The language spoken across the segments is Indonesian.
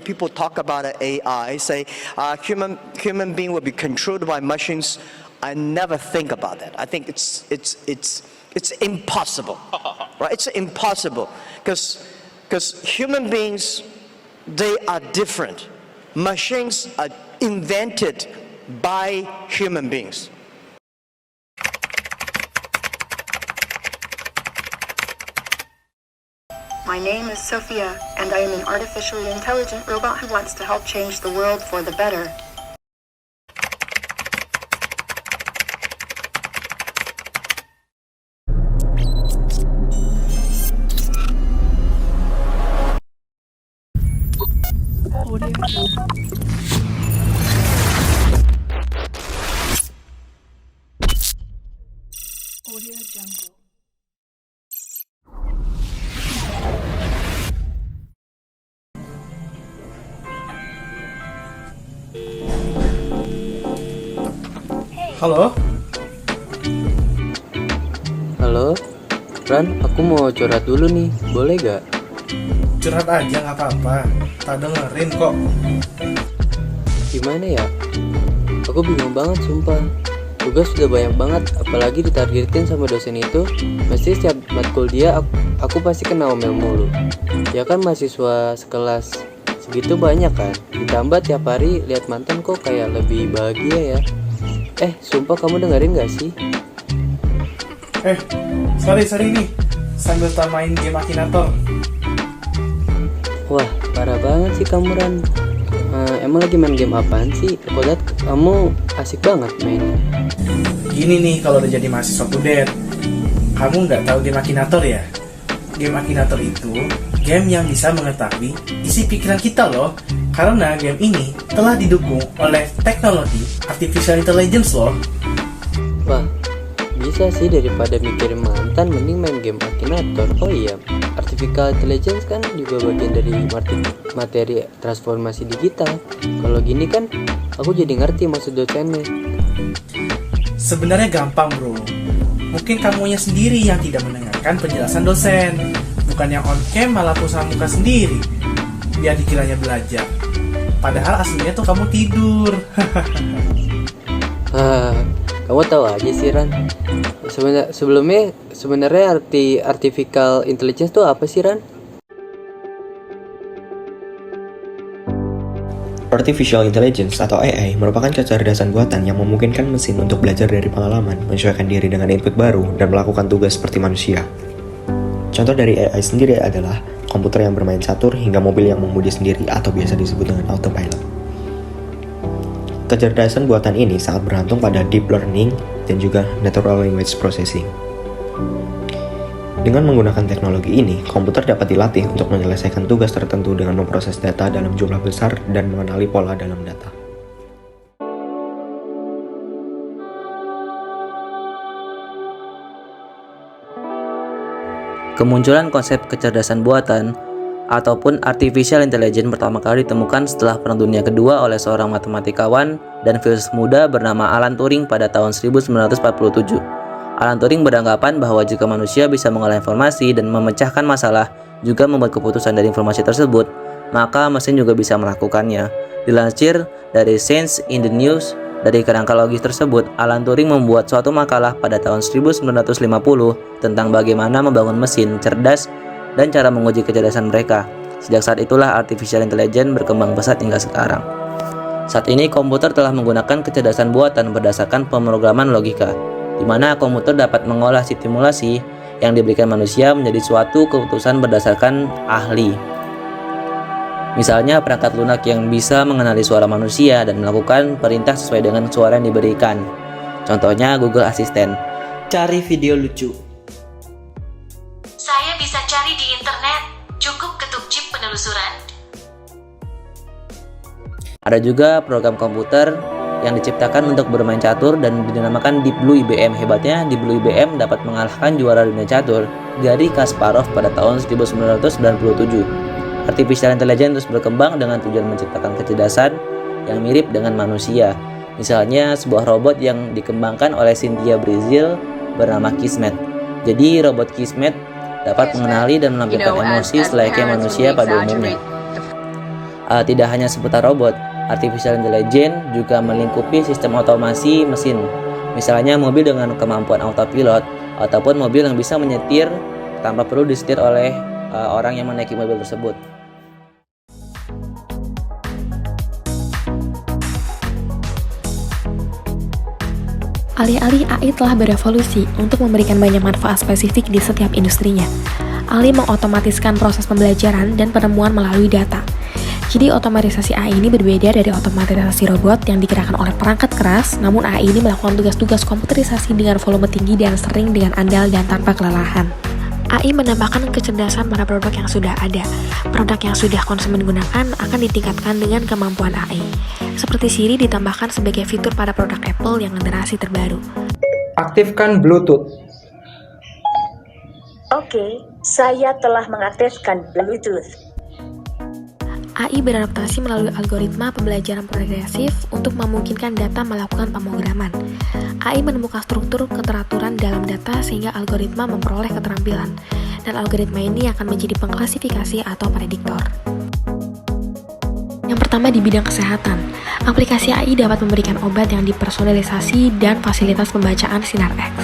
People talk about AI, say human being will be controlled by machines. I never think about that. I think it's impossible, right? It's impossible because human beings, they are different. Machines are invented by human beings. My name is Sophia, and I am an artificially intelligent robot who wants to help change the world for the better. Audio Jungle. Halo? Halo, Ran, aku mau curhat dulu nih, boleh gak? Curhat aja gak apa-apa, tak dengerin kok. Gimana ya? Aku bingung banget sumpah. Tugas sudah banyak banget, apalagi ditargetin sama dosen itu. Mesti setiap matkul dia, aku pasti kena omel mulu. Ya kan mahasiswa sekelas segitu banyak kan. Ditambah tiap hari lihat mantan kok kayak lebih bahagia ya. Sumpah kamu dengerin gak sih? Sorry nih, sambil main game Akinator. Wah, parah banget sih kamu, Ran. Emang lagi main game apaan sih? Aku lihat kamu asik banget mainnya. Gini nih, kalau udah jadi mahasiswa kudet, kamu nggak tahu game Akinator ya? Game Akinator itu game yang bisa mengetahui isi pikiran kita loh. Karena game ini telah didukung oleh teknologi artificial intelligence loh. Wah, bisa sih, daripada mikirin mantan mending main game Akinator. Oh iya, artificial intelligence kan juga bagian dari materi transformasi digital. Kalau gini kan aku jadi ngerti maksud dosennya. Sebenarnya gampang bro. Mungkin kamunya sendiri yang tidak mendengarkan penjelasan dosen. Bukan yang on cam malah pusing muka sendiri biar dikiranya belajar. Padahal aslinya tuh kamu tidur. Kamu tahu aja sih, Ran. Sebenarnya arti artificial intelligence tuh apa sih, Ran? Artificial Intelligence atau AI merupakan kecerdasan buatan yang memungkinkan mesin untuk belajar dari pengalaman, menyesuaikan diri dengan input baru, dan melakukan tugas seperti manusia. Contoh dari AI sendiri adalah komputer yang bermain catur hingga mobil yang mengemudi sendiri atau biasa disebut dengan autopilot. Kecerdasan buatan ini sangat bergantung pada deep learning dan juga natural language processing. Dengan menggunakan teknologi ini, komputer dapat dilatih untuk menyelesaikan tugas tertentu dengan memproses data dalam jumlah besar dan mengenali pola dalam data. Kemunculan konsep kecerdasan buatan ataupun artificial intelligence pertama kali ditemukan setelah Perang Dunia Kedua oleh seorang matematikawan dan filsuf muda bernama Alan Turing pada tahun 1947. Alan Turing beranggapan bahwa jika manusia bisa mengolah informasi dan memecahkan masalah, juga membuat keputusan dari informasi tersebut, maka mesin juga bisa melakukannya. Dilansir dari Science in the News, dari kerangka logis tersebut, Alan Turing membuat suatu makalah pada tahun 1950 tentang bagaimana membangun mesin cerdas dan cara menguji kecerdasan mereka. Sejak saat itulah artificial intelligence berkembang pesat hingga sekarang. Saat ini komputer telah menggunakan kecerdasan buatan berdasarkan pemrograman logika, di mana komputer dapat mengolah stimulasi yang diberikan manusia menjadi suatu keputusan berdasarkan ahli. Misalnya perangkat lunak yang bisa mengenali suara manusia dan melakukan perintah sesuai dengan suara yang diberikan. Contohnya Google Assistant. Cari video lucu. Saya bisa cari di internet, cukup ketuk chip penelusuran. Ada juga program komputer yang diciptakan untuk bermain catur dan dinamakan Deep Blue IBM. Hebatnya, Deep Blue IBM dapat mengalahkan juara dunia catur, Garry Kasparov, pada tahun 1997. Artificial intelligence terus berkembang dengan tujuan menciptakan kecerdasan yang mirip dengan manusia. Misalnya sebuah robot yang dikembangkan oleh Cynthia Brazil bernama Kismet. Jadi robot Kismet dapat mengenali dan menampilkan emosi selayaknya manusia pada umumnya. Tidak hanya seputar robot, artificial intelligence juga melingkupi sistem otomasi mesin. Misalnya mobil dengan kemampuan autopilot ataupun mobil yang bisa menyetir tanpa perlu disetir oleh orang yang menaiki mobil tersebut. Alih-alih AI telah berevolusi untuk memberikan banyak manfaat spesifik di setiap industrinya. AI mengotomatiskan proses pembelajaran dan penemuan melalui data. Jadi otomatisasi AI ini berbeda dari otomatisasi robot yang digerakkan oleh perangkat keras, namun AI ini melakukan tugas-tugas komputerisasi dengan volume tinggi dan sering dengan andal dan tanpa kelelahan. AI menambahkan kecerdasan pada produk yang sudah ada. Produk yang sudah konsumen gunakan akan ditingkatkan dengan kemampuan AI. Seperti Siri ditambahkan sebagai fitur pada produk Apple yang generasi terbaru. Aktifkan Bluetooth. Oke, saya telah mengaktifkan Bluetooth. AI beradaptasi melalui algoritma pembelajaran progresif untuk memungkinkan data melakukan pemrograman. AI menemukan struktur keteraturan dalam data sehingga algoritma memperoleh keterampilan, dan algoritma ini akan menjadi pengklasifikasi atau prediktor. Yang pertama di bidang kesehatan, aplikasi AI dapat memberikan obat yang dipersonalisasi dan fasilitas pembacaan sinar X.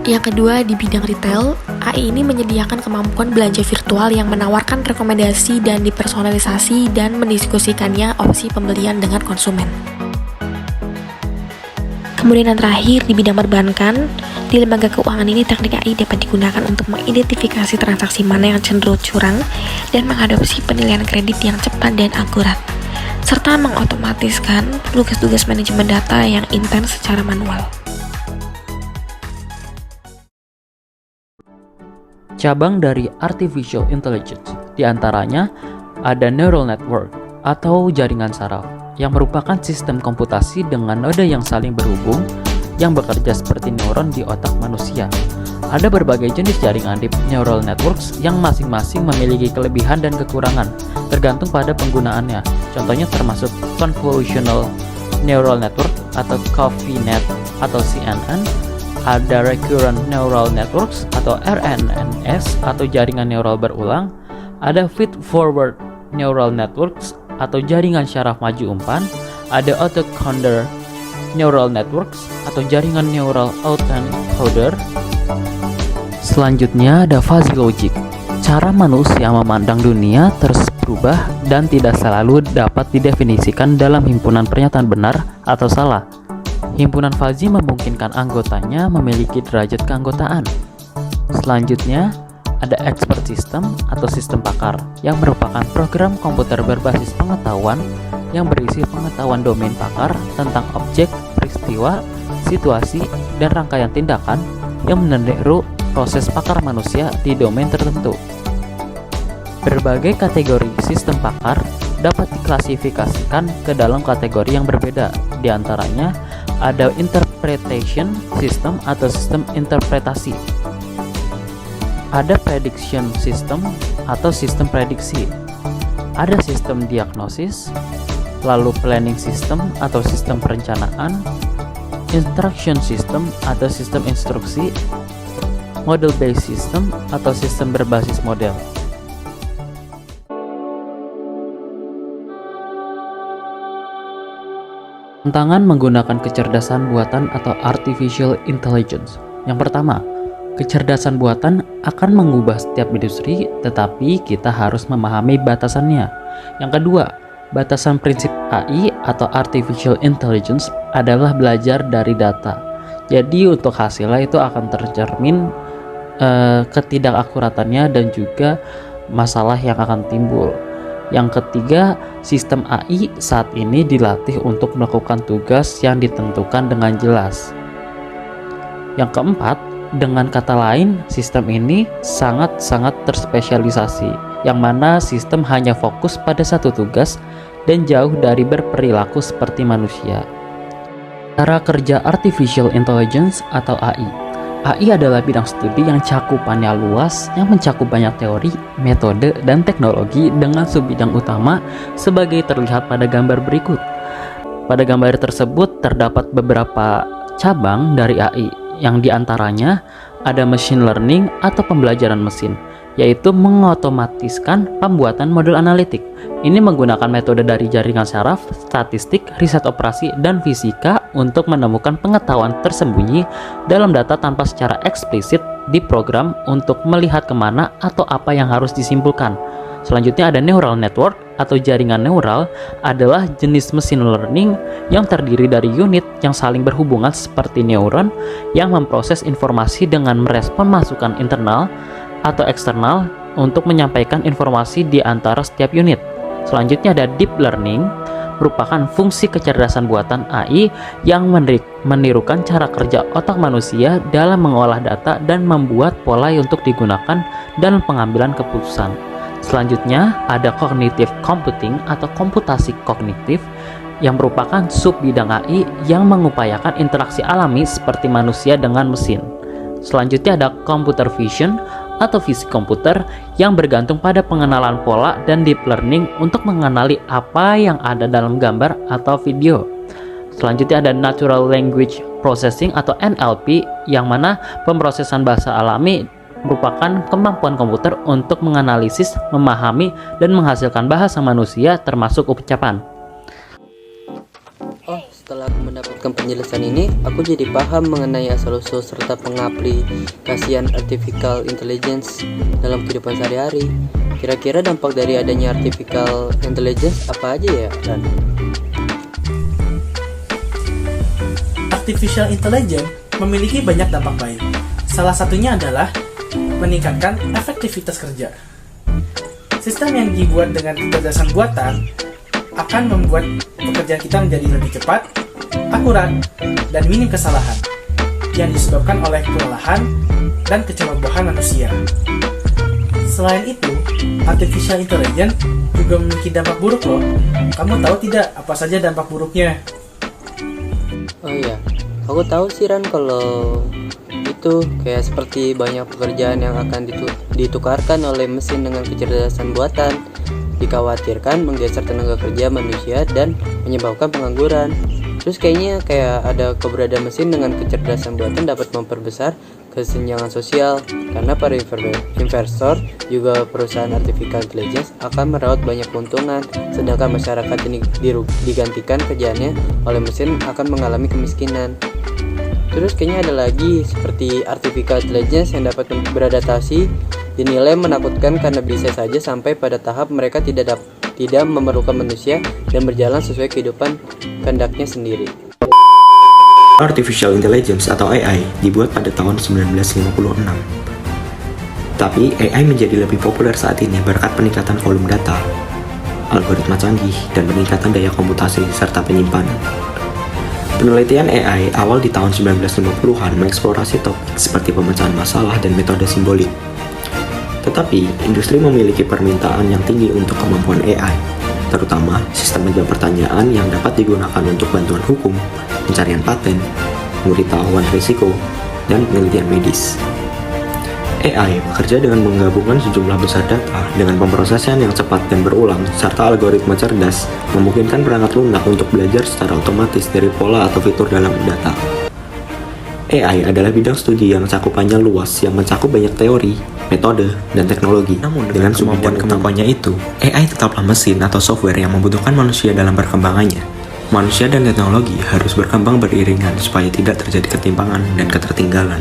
Yang kedua, di bidang retail, AI ini menyediakan kemampuan belanja virtual yang menawarkan rekomendasi dan dipersonalisasi dan mendiskusikannya opsi pembelian dengan konsumen. Kemudian yang terakhir, di bidang perbankan, di lembaga keuangan ini teknik AI dapat digunakan untuk mengidentifikasi transaksi mana yang cenderung curang dan mengadopsi penilaian kredit yang cepat dan akurat, serta mengotomatiskan tugas-tugas manajemen data yang intens secara manual. Cabang dari artificial intelligence, diantaranya ada neural network atau jaringan saraf, yang merupakan sistem komputasi dengan node yang saling berhubung yang bekerja seperti neuron di otak manusia. Ada berbagai jenis jaringan deep neural networks yang masing-masing memiliki kelebihan dan kekurangan, tergantung pada penggunaannya. Contohnya termasuk convolutional neural network atau CoffeeNet atau CNN, ada recurrent neural networks atau RNNs atau jaringan neural berulang, ada feed-forward neural networks atau jaringan syaraf maju umpan, ada autoencoder neural networks atau jaringan neural autoencoder. Selanjutnya ada fuzzy logic. Cara manusia memandang dunia terus berubah dan tidak selalu dapat didefinisikan dalam himpunan pernyataan benar atau salah. Himpunan fuzzy memungkinkan anggotanya memiliki derajat keanggotaan. Selanjutnya, ada expert system atau sistem pakar yang merupakan program komputer berbasis pengetahuan yang berisi pengetahuan domain pakar tentang objek, peristiwa, situasi, dan rangkaian tindakan yang meniru proses pakar manusia di domain tertentu. Berbagai kategori sistem pakar dapat diklasifikasikan ke dalam kategori yang berbeda. Di antaranya ada interpretation system atau sistem interpretasi, ada prediction system atau sistem prediksi, ada sistem diagnosis, lalu planning system atau sistem perencanaan, instruction system atau sistem instruksi, model based system atau sistem berbasis model. Tantangan menggunakan kecerdasan buatan atau artificial intelligence. Yang pertama, kecerdasan buatan akan mengubah setiap industri, tetapi kita harus memahami batasannya. Yang kedua, batasan prinsip AI atau artificial intelligence adalah belajar dari data. Jadi untuk hasilnya itu akan tercermin ketidakakuratannya dan juga masalah yang akan timbul. Yang ketiga, sistem AI saat ini dilatih untuk melakukan tugas yang ditentukan dengan jelas. Yang keempat, dengan kata lain, sistem ini sangat-sangat terspesialisasi, yang mana sistem hanya fokus pada satu tugas dan jauh dari berperilaku seperti manusia. Cara kerja artificial intelligence atau AI. AI adalah bidang studi yang cakupannya luas, yang mencakup banyak teori, metode, dan teknologi dengan subbidang utama sebagai terlihat pada gambar berikut. Pada gambar tersebut terdapat beberapa cabang dari AI, yang diantaranya ada machine learning atau pembelajaran mesin, yaitu mengotomatiskan pembuatan model analitik. Ini menggunakan metode dari jaringan saraf, statistik, riset operasi, dan fisika untuk menemukan pengetahuan tersembunyi dalam data tanpa secara eksplisit diprogram untuk melihat kemana atau apa yang harus disimpulkan. Selanjutnya ada neural network atau jaringan neural adalah jenis mesin learning yang terdiri dari unit yang saling berhubungan seperti neuron yang memproses informasi dengan merespon masukan internal atau eksternal untuk menyampaikan informasi di antara setiap unit. Selanjutnya ada deep learning, merupakan fungsi kecerdasan buatan AI yang menirukan cara kerja otak manusia dalam mengolah data dan membuat pola untuk digunakan dalam pengambilan keputusan. Selanjutnya ada cognitive computing atau komputasi kognitif yang merupakan sub bidang AI yang mengupayakan interaksi alami seperti manusia dengan mesin. Selanjutnya ada computer vision atau fisik komputer yang bergantung pada pengenalan pola dan deep learning untuk mengenali apa yang ada dalam gambar atau video. Selanjutnya ada natural language processing atau NLP yang mana pemrosesan bahasa alami merupakan kemampuan komputer untuk menganalisis, memahami, dan menghasilkan bahasa manusia termasuk ucapan. Oh, setelah aku mendapatkan penjelasan ini, aku jadi paham mengenai asal-usul serta pengaplikasian artificial intelligence dalam kehidupan sehari-hari. Kira-kira dampak dari adanya artificial intelligence apa aja ya, Dan? Artificial intelligence memiliki banyak dampak baik. Salah satunya adalah meningkatkan efektivitas kerja. Sistem yang dibuat dengan kecerdasan buatan akan membuat pekerjaan kita menjadi lebih cepat, akurat, dan minim kesalahan yang disebabkan oleh kelelahan dan kecerobohan manusia. Selain itu, artificial intelligence juga memiliki dampak buruk loh. Kamu tahu tidak apa saja dampak buruknya? Oh iya, aku tahu sih Ran kalau itu kayak seperti banyak pekerjaan yang akan ditukarkan oleh mesin dengan kecerdasan buatan, dikhawatirkan menggeser tenaga kerja manusia dan menyebabkan pengangguran. Terus kayaknya kayak ada keberadaan mesin dengan kecerdasan buatan dapat memperbesar kesenjangan sosial karena para investor juga perusahaan artificial intelligence akan meraup banyak keuntungan, sedangkan masyarakat ini digantikan kerjaannya oleh mesin akan mengalami kemiskinan. Terus kayaknya ada lagi seperti artificial intelligence yang dapat beradaptasi, dinilai menakutkan karena bisa saja sampai pada tahap mereka tidak memerlukan manusia dan berjalan sesuai kehidupan kehendaknya sendiri. Artificial Intelligence atau AI dibuat pada tahun 1956. Tapi AI menjadi lebih populer saat ini berkat peningkatan volume data, algoritma canggih, dan peningkatan daya komputasi serta penyimpanan. Penelitian AI awal di tahun 1950-an mengeksplorasi topik seperti pemecahan masalah dan metode simbolik. Tetapi, industri memiliki permintaan yang tinggi untuk kemampuan AI, terutama sistem menjawab pertanyaan yang dapat digunakan untuk bantuan hukum, pencarian paten, pemberitahuan risiko, dan penelitian medis. AI bekerja dengan menggabungkan sejumlah besar data dengan pemrosesan yang cepat dan berulang, serta algoritma cerdas, memungkinkan perangkat lunak untuk belajar secara otomatis dari pola atau fitur dalam data. AI adalah bidang studi yang cakupannya luas, yang mencakup banyak teori, metode, dan teknologi. Namun dengan kemampuannya itu, AI tetaplah mesin atau software yang membutuhkan manusia dalam perkembangannya. Manusia dan teknologi harus berkembang beriringan supaya tidak terjadi ketimpangan dan ketertinggalan.